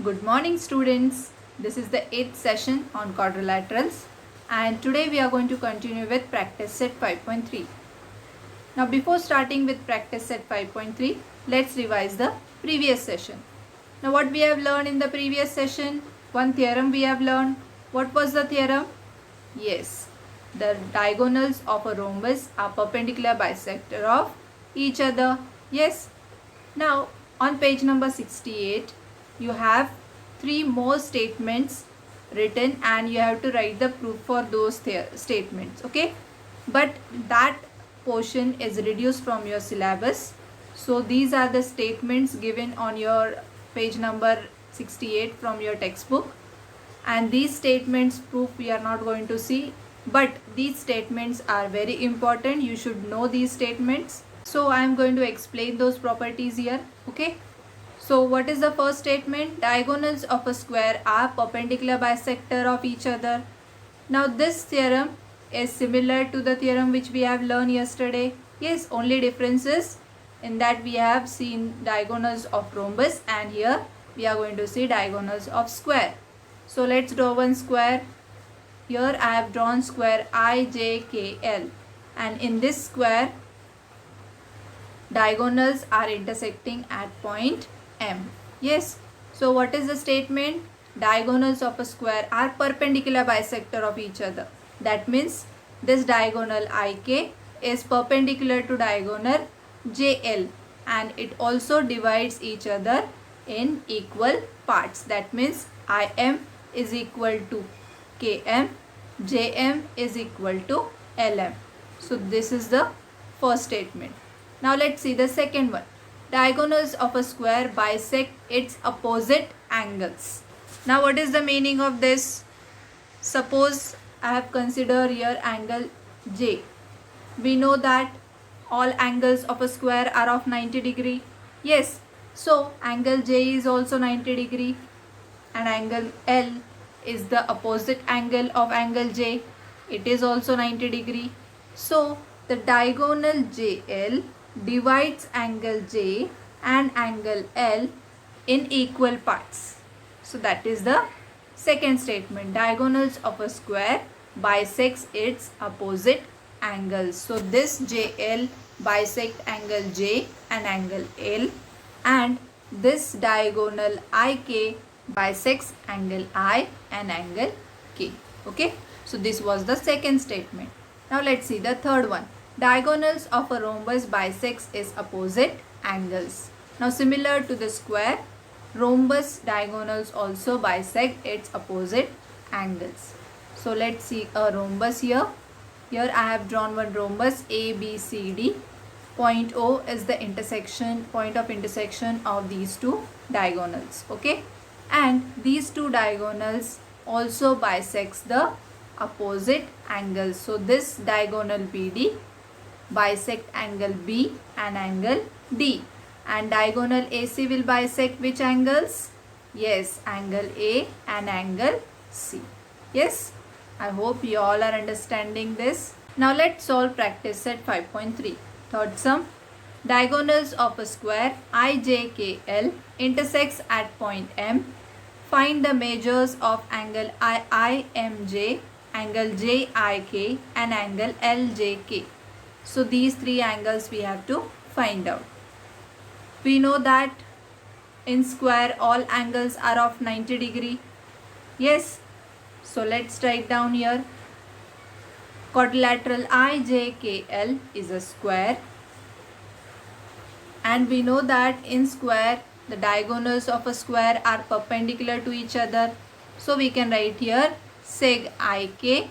Good morning students. This is the 8th session on quadrilaterals and today we are going to continue with practice set 5.3. Now before starting with practice set 5.3, let's revise the previous session. Now what we have learned in the previous session? One theorem we have learned. What was the theorem? Yes, the diagonals of a rhombus are perpendicular bisector of each other. Yes. Now on page number 68, you have three more statements written and you have to write the proof for those statements. Okay, but that portion is reduced from your syllabus. So these are the statements given on your page number 68 from your textbook, and these statements proof we are not going to see, but these statements are very important. You should know these statements. So I am going to explain those properties here. Okay, so what is the first statement? Diagonals of a square are perpendicular bisector of each other. Now this theorem is similar to the theorem which we have learned yesterday. Yes, only difference is in that we have seen diagonals of rhombus and here we are going to see diagonals of square. So let's draw one square. Here I have drawn square IJKL, and in this square diagonals are intersecting at point M. Yes. So what is the statement? Diagonals of a square are perpendicular bisector of each other. That means this diagonal IK is perpendicular to diagonal JL and it also divides each other in equal parts. That means IM is equal to KM, JM is equal to LM. So this is the first statement. Now let's see the second one. Diagonals of a square bisect its opposite angles. Now what is the meaning of this? Suppose I have considered here angle J. We know that all angles of a square are of 90 degree. Yes, so angle J is also 90 degree and angle L is the opposite angle of angle J. It is also 90 degree. So the diagonal JL divides angle J and angle L in equal parts. So that is the second statement. Diagonals of a square bisects its opposite angles. So this JL bisect angle J and angle L, and this diagonal IK bisects angle I and angle K. Okay, so this was the second statement. Now let's see the third one. Diagonals of a rhombus bisects its opposite angles. Now similar to the square, rhombus diagonals also bisect its opposite angles. So let's see a rhombus here. Here I have drawn one rhombus ABCD. Point O is the point of intersection of these two diagonals. Okay, and these two diagonals also bisects the opposite angles. So this diagonal BD bisect angle B and angle D, and diagonal AC will bisect which angles? Yes, angle A and angle C. Yes, I hope you all are understanding this. Now let's solve practice set 5.3. Third sum. Diagonals of a square IJKL intersects at point M. Find the measures of angle IIMJ, angle JIK and angle LJK. So these three angles we have to find out. We know that in square all angles are of 90 degree. Yes. So let's write down here. Quadrilateral IJKL is a square, and we know that in square the diagonals of a square are perpendicular to each other. So we can write here seg IK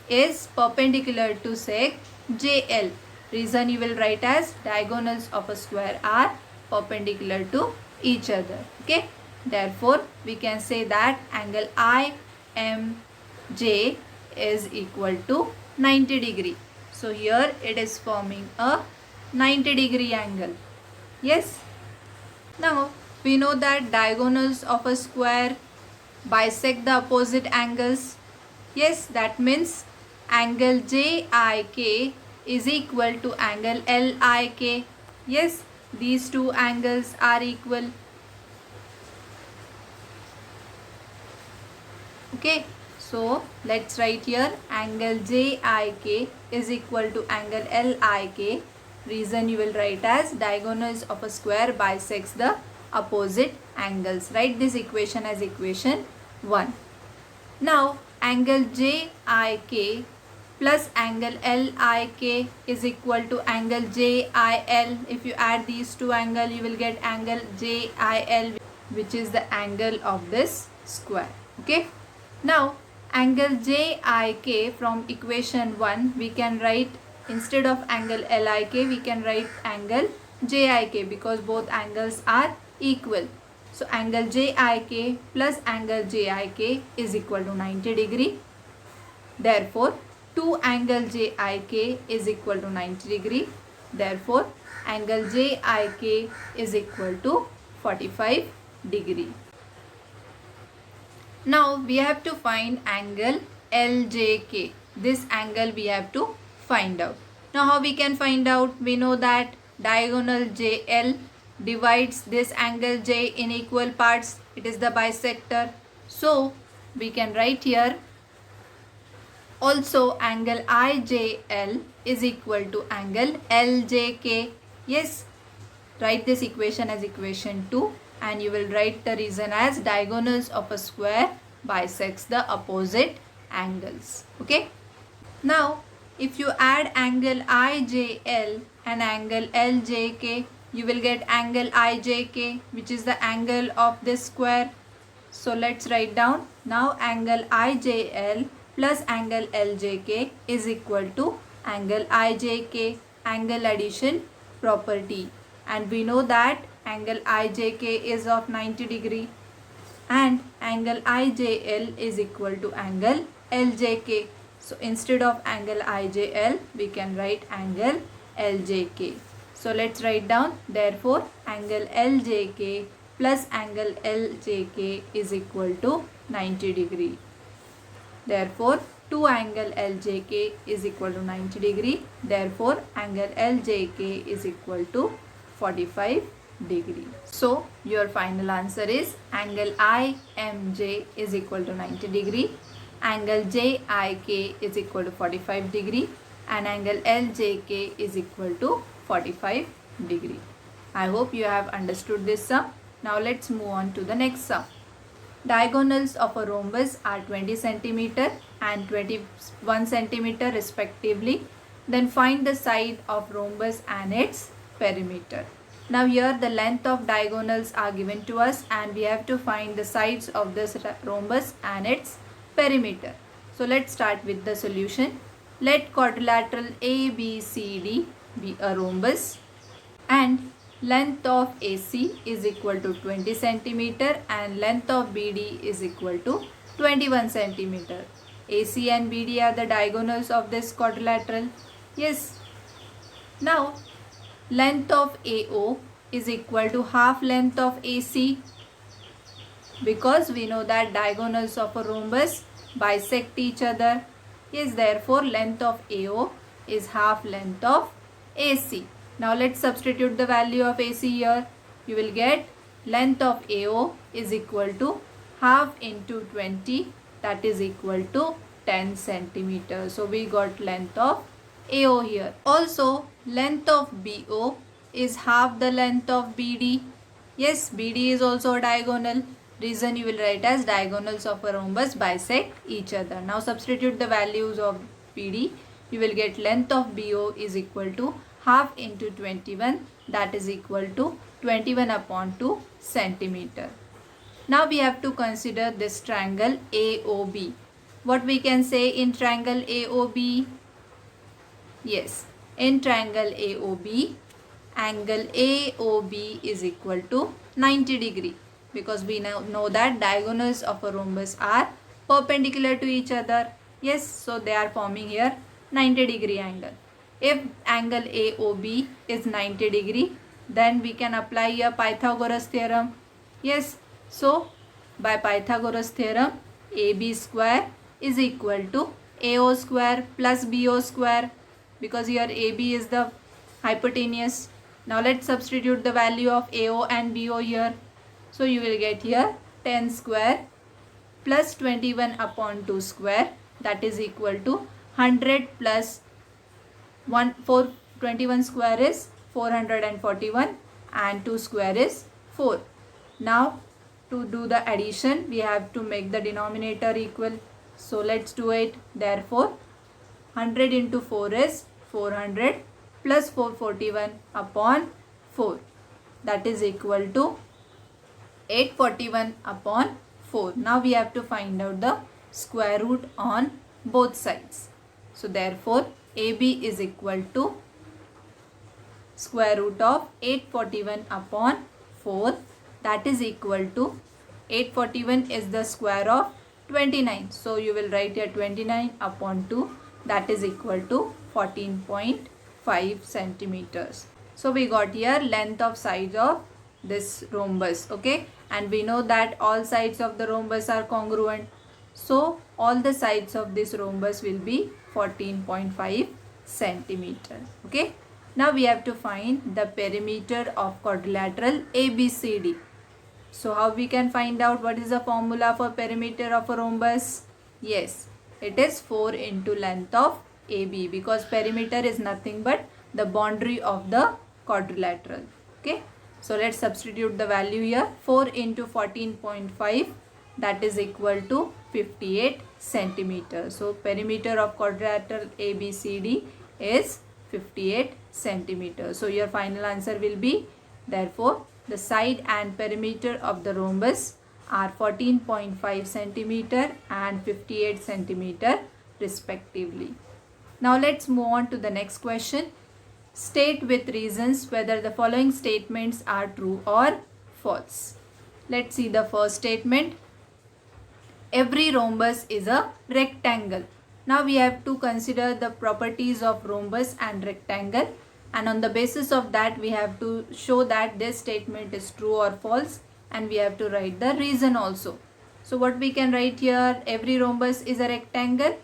is perpendicular to seg JL. Reason you will write as diagonals of a square are perpendicular to each other. Okay, therefore we can say that angle IMJ is equal to 90 degree. So here it is forming a 90 degree angle. Yes. Now we know that diagonals of a square bisect the opposite angles. Yes, that means angle JIK is equal to angle LIK. Yes, these two angles are equal. Okay, so let's write here angle JIK is equal to angle LIK. Reason you will write as diagonals of a square bisects the opposite angles. Write this equation as equation 1. Now angle JIK plus angle LIK is equal to angle JIL. If you add these two angles, you will get angle JIL, which is the angle of this square. Okay. Now angle JIK from equation 1 we can write, instead of angle LIK we can write angle JIK because both angles are equal. So angle JIK plus angle JIK is equal to 90 degree. Therefore 2 angle JIK is equal to 90 degree. Therefore angle JIK is equal to 45 degree. Now we have to find angle LJK. This angle we have to find out. Now how we can find out? We know that diagonal JL divides this angle J in equal parts. It is the bisector. So we can write here also angle IJL is equal to angle LJK. Yes, write this equation as equation 2 and you will write the reason as diagonals of a square bisects the opposite angles. Okay. Now if you add angle IJL and angle LJK, you will get angle IJK, which is the angle of this square. So let's write down. Now angle IJL plus angle LJK is equal to angle IJK, angle addition property. And we know that angle IJK is of 90 degree and angle IJL is equal to angle LJK. So instead of angle IJL we can write angle LJK. So let's write down, therefore angle LJK plus angle LJK is equal to 90 degree. Therefore 2 angle LJK is equal to 90 degree. Therefore angle LJK is equal to 45 degree. So your final answer is angle IMJ is equal to 90 degree, angle JIK is equal to 45 degree and angle LJK is equal to 45 degree. I hope you have understood this sum. Now let's move on to the next sum. Diagonals of a rhombus are 20 cm and 21 cm respectively. Then find the side of rhombus and its perimeter. Now here the length of diagonals are given to us and we have to find the sides of this rhombus and its perimeter. So let's start with the solution. Let quadrilateral ABCD be a rhombus and length of AC is equal to 20 cm and length of BD is equal to 21 cm. AC and BD are the diagonals of this quadrilateral. Yes. Now length of AO is equal to half length of AC because we know that diagonals of a rhombus bisect each other. Yes, therefore length of AO is half length of AC. Now let's substitute the value of AC here. You will get length of AO is equal to half into 20, that is equal to 10 centimeters. So we got length of AO here. Also length of BO is half the length of BD. Yes, BD is also a diagonal. Reason you will write as diagonals of a rhombus bisect each other. Now substitute the values of BD. You will get length of BO is equal to half into 21, that is equal to 21 upon 2 centimeter. Now we have to consider this triangle AOB. What we can say in triangle AOB? Yes, in triangle AOB, angle AOB is equal to 90 degree because we know that diagonals of a rhombus are perpendicular to each other. Yes, so they are forming here 90 degree angle. If angle AOB is 90 degree, then we can apply a Pythagoras theorem. Yes, so by Pythagoras theorem, AB square is equal to AO square plus BO square because here AB is the hypotenuse. Now let's substitute the value of AO and BO here. So you will get here 10 square plus 21 upon 2 square, that is equal to 100 plus 21 square is 441 and 2 square is 4. Now to do the addition, we have to make the denominator equal. So let's do it. Therefore 100 into 4 is 400 plus 441 upon 4, that is equal to 841 upon 4. Now we have to find out the square root on both sides. So therefore AB is equal to square root of 841 upon 4, that is equal to 841 is the square of 29. So you will write here 29 upon 2, that is equal to 14.5 centimeters. So we got here length of sides of this rhombus, okay, and we know that all sides of the rhombus are congruent. So all the sides of this rhombus will be 14.5 centimeter. Okay. Now we have to find the perimeter of quadrilateral ABCD. So how we can find out what is the formula for perimeter of a rhombus? Yes, it is 4 into length of AB, because perimeter is nothing but the boundary of the quadrilateral. Okay. So let's substitute the value here. 4 into 14.5, that is equal to 58 centimeters. So perimeter of quadrilateral ABCD is 58 centimeters. So your final answer will be, therefore the side and perimeter of the rhombus are 14.5 centimeter and 58 centimeter respectively. Now let's move on to the next question. State with reasons whether the following statements are true or false. Let's see the first statement. Every rhombus is a rectangle. Now we have to consider the properties of rhombus and rectangle, and on the basis of that we have to show that this statement is true or false, and we have to write the reason also. So what we can write here, every rhombus is a rectangle?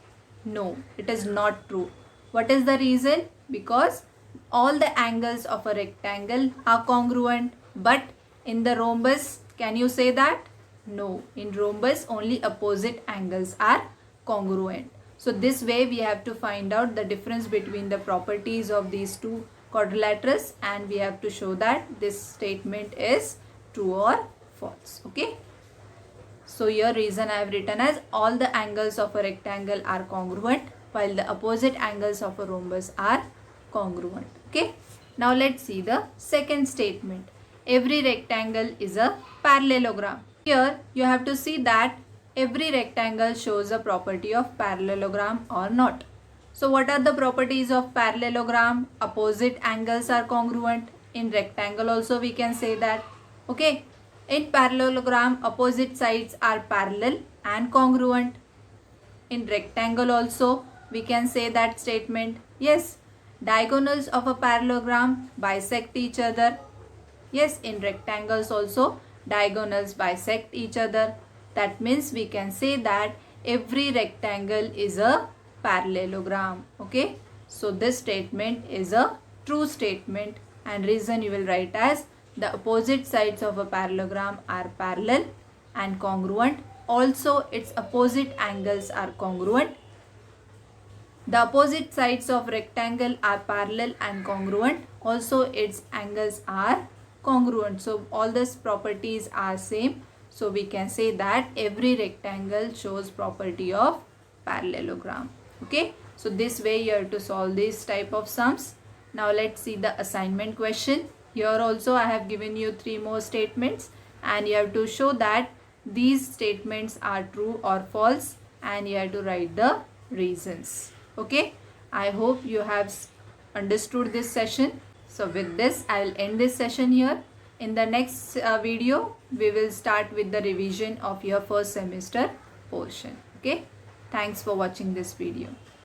No, it is not true. What is the reason? Because all the angles of a rectangle are congruent, but in the rhombus, can you say that? No, in rhombus only opposite angles are congruent. So this way we have to find out the difference between the properties of these two quadrilaterals, and we have to show that this statement is true or false. Okay. So your reason I have written as all the angles of a rectangle are congruent while the opposite angles of a rhombus are congruent. Okay. Now let's see the second statement. Every rectangle is a parallelogram. Here you have to see that every rectangle shows a property of parallelogram or not. So what are the properties of parallelogram? Opposite angles are congruent. In rectangle also we can say that. Okay. In parallelogram, opposite sides are parallel and congruent. In rectangle also we can say that statement. Yes, diagonals of a parallelogram bisect each other. Yes, in rectangles also diagonals bisect each other. That means we can say that every rectangle is a parallelogram. Okay. So this statement is a true statement, and reason you will write as the opposite sides of a parallelogram are parallel and congruent. Also its opposite angles are congruent. The opposite sides of rectangle are parallel and congruent. Also its angles are congruent. So all these properties are same. So we can say that every rectangle shows property of parallelogram. Okay. So this way you have to solve this type of sums. Now let's see the assignment question. Here also I have given you 3 more statements, and you have to show that these statements are true or false, and you have to write the reasons. Okay. I hope you have understood this session. So with this I will end this session here. In the next video we will start with the revision of your first semester portion. Okay. Thanks for watching this video.